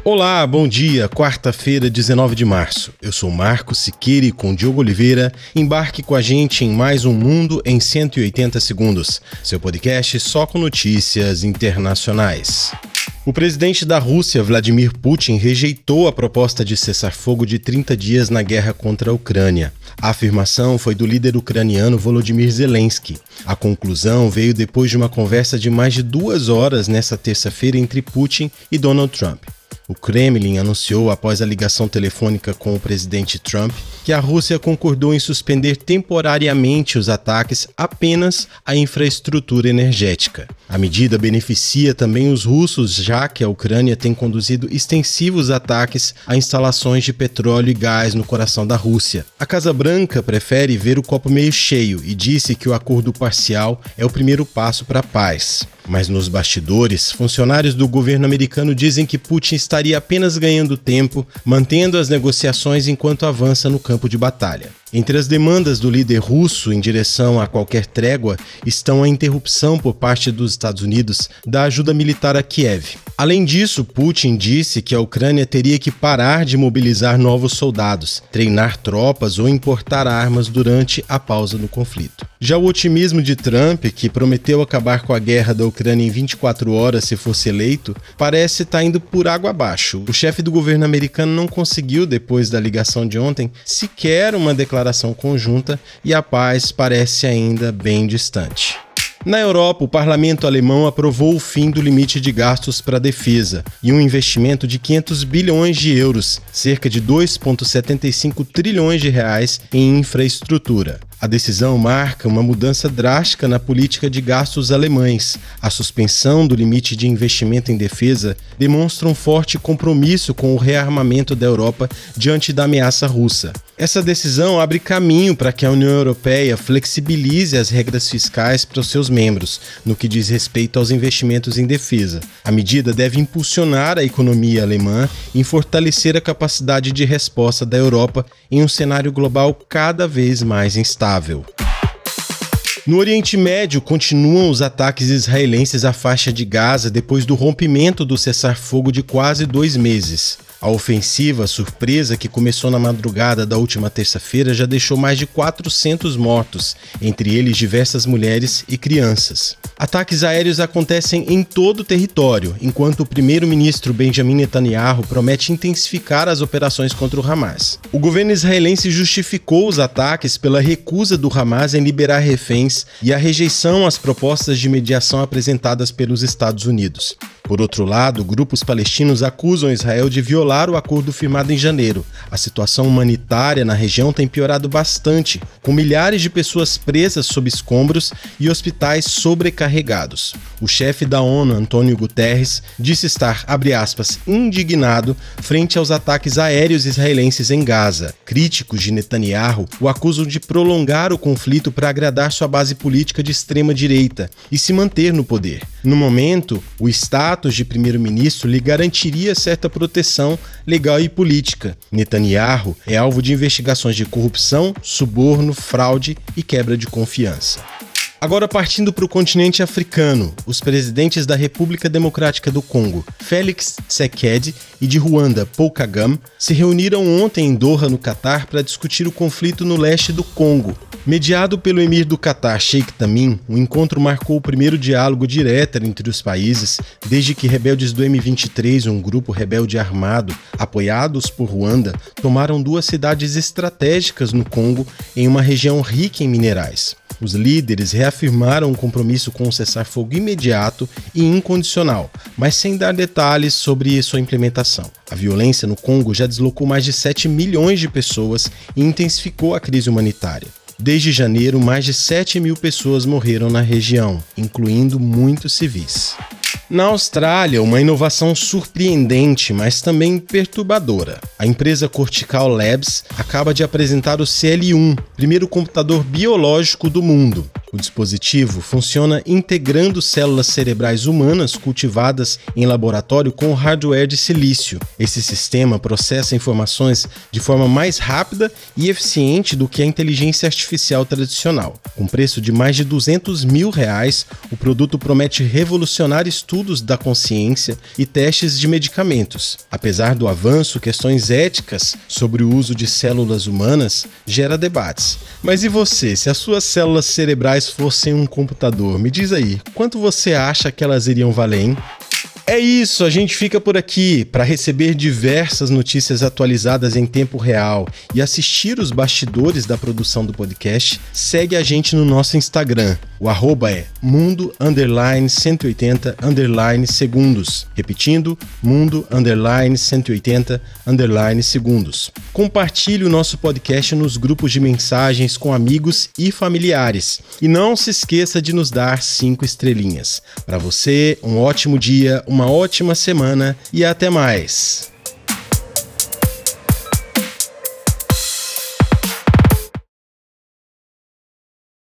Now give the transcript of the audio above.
Olá, bom dia, quarta-feira, 19 de março. Eu sou Marcos Siqueira e com Diogo Oliveira, embarque com a gente em mais um Mundo em 180 Segundos, seu podcast só com notícias internacionais. O presidente da Rússia, Vladimir Putin, rejeitou a proposta de cessar-fogo de 30 dias na guerra contra a Ucrânia. A afirmação foi do líder ucraniano Volodymyr Zelensky. A conclusão veio depois de uma conversa de mais de 2 horas nesta terça-feira entre Putin e Donald Trump. O Kremlin anunciou, após a ligação telefônica com o presidente Trump, que a Rússia concordou em suspender temporariamente os ataques apenas à infraestrutura energética. A medida beneficia também os russos, já que a Ucrânia tem conduzido extensivos ataques a instalações de petróleo e gás no coração da Rússia. A Casa Branca prefere ver o copo meio cheio e disse que o acordo parcial é o primeiro passo para a paz. Mas nos bastidores, funcionários do governo americano dizem que Putin estaria apenas ganhando tempo, mantendo as negociações enquanto avança no campo de batalha. Entre as demandas do líder russo em direção a qualquer trégua estão a interrupção por parte dos Estados Unidos da ajuda militar a Kiev. Além disso, Putin disse que a Ucrânia teria que parar de mobilizar novos soldados, treinar tropas ou importar armas durante a pausa no conflito. Já o otimismo de Trump, que prometeu acabar com a guerra da Ucrânia em 24 horas se fosse eleito, parece estar indo por água abaixo. O chefe do governo americano não conseguiu, depois da ligação de ontem, sequer uma declaração conjunta e a paz parece ainda bem distante. Na Europa, o parlamento alemão aprovou o fim do limite de gastos para a defesa e um investimento de 500 bilhões de euros, cerca de 2,75 trilhões de reais em infraestrutura. A decisão marca uma mudança drástica na política de gastos alemães. A suspensão do limite de investimento em defesa demonstra um forte compromisso com o rearmamento da Europa diante da ameaça russa. Essa decisão abre caminho para que a União Europeia flexibilize as regras fiscais para os seus membros, no que diz respeito aos investimentos em defesa. A medida deve impulsionar a economia alemã e fortalecer a capacidade de resposta da Europa em um cenário global cada vez mais instável. No Oriente Médio, continuam os ataques israelenses à faixa de Gaza depois do rompimento do cessar-fogo de quase 2 meses. A ofensiva surpresa, que começou na madrugada da última terça-feira, já deixou mais de 400 mortos, entre eles diversas mulheres e crianças. Ataques aéreos acontecem em todo o território, enquanto o primeiro-ministro Benjamin Netanyahu promete intensificar as operações contra o Hamas. O governo israelense justificou os ataques pela recusa do Hamas em liberar reféns e a rejeição às propostas de mediação apresentadas pelos Estados Unidos. Por outro lado, grupos palestinos acusam Israel de violar o acordo firmado em janeiro. A situação humanitária na região tem piorado bastante, com milhares de pessoas presas sob escombros e hospitais sobrecarregados. O chefe da ONU, Antônio Guterres, disse estar, abre aspas, indignado frente aos ataques aéreos israelenses em Gaza. Críticos de Netanyahu o acusam de prolongar o conflito para agradar sua base política de extrema-direita e se manter no poder. No momento, o status de primeiro-ministro lhe garantiria certa proteção legal e política. Netanyahu é alvo de investigações de corrupção, suborno, fraude e quebra de confiança. Agora, partindo para o continente africano, os presidentes da República Democrática do Congo, Félix Tshisekedi, e de Ruanda, Paul Kagame, se reuniram ontem em Doha, no Catar, para discutir o conflito no leste do Congo. Mediado pelo emir do Catar, Sheikh Tamim, o encontro marcou o primeiro diálogo direto entre os países desde que rebeldes do M23, um grupo rebelde armado, apoiados por Ruanda, tomaram 2 cidades estratégicas no Congo, em uma região rica em minerais. Os líderes reafirmaram um compromisso com um cessar-fogo imediato e incondicional, mas sem dar detalhes sobre sua implementação. A violência no Congo já deslocou mais de 7 milhões de pessoas e intensificou a crise humanitária. Desde janeiro, mais de 7 mil pessoas morreram na região, incluindo muitos civis. Na Austrália, uma inovação surpreendente, mas também perturbadora. A empresa Cortical Labs acaba de apresentar o CL1, primeiro computador biológico do mundo. O dispositivo funciona integrando células cerebrais humanas cultivadas em laboratório com hardware de silício. Esse sistema processa informações de forma mais rápida e eficiente do que a inteligência artificial tradicional. Com preço de mais de R$200 mil, o produto promete revolucionar estudos estudos da consciência e testes de medicamentos. Apesar do avanço, questões éticas sobre o uso de células humanas gera debates. Mas e você, se as suas células cerebrais fossem um computador? Me diz aí, quanto você acha que elas iriam valer, hein? É isso, a gente fica por aqui. Para receber diversas notícias atualizadas em tempo real e assistir os bastidores da produção do podcast, segue a gente no nosso Instagram. O arroba é mundo_180_segundos. Repetindo, mundo_180_segundos. Compartilhe o nosso podcast nos grupos de mensagens com amigos e familiares. E não se esqueça de nos dar 5 estrelinhas. Para você, um ótimo dia, uma ótima semana e até mais!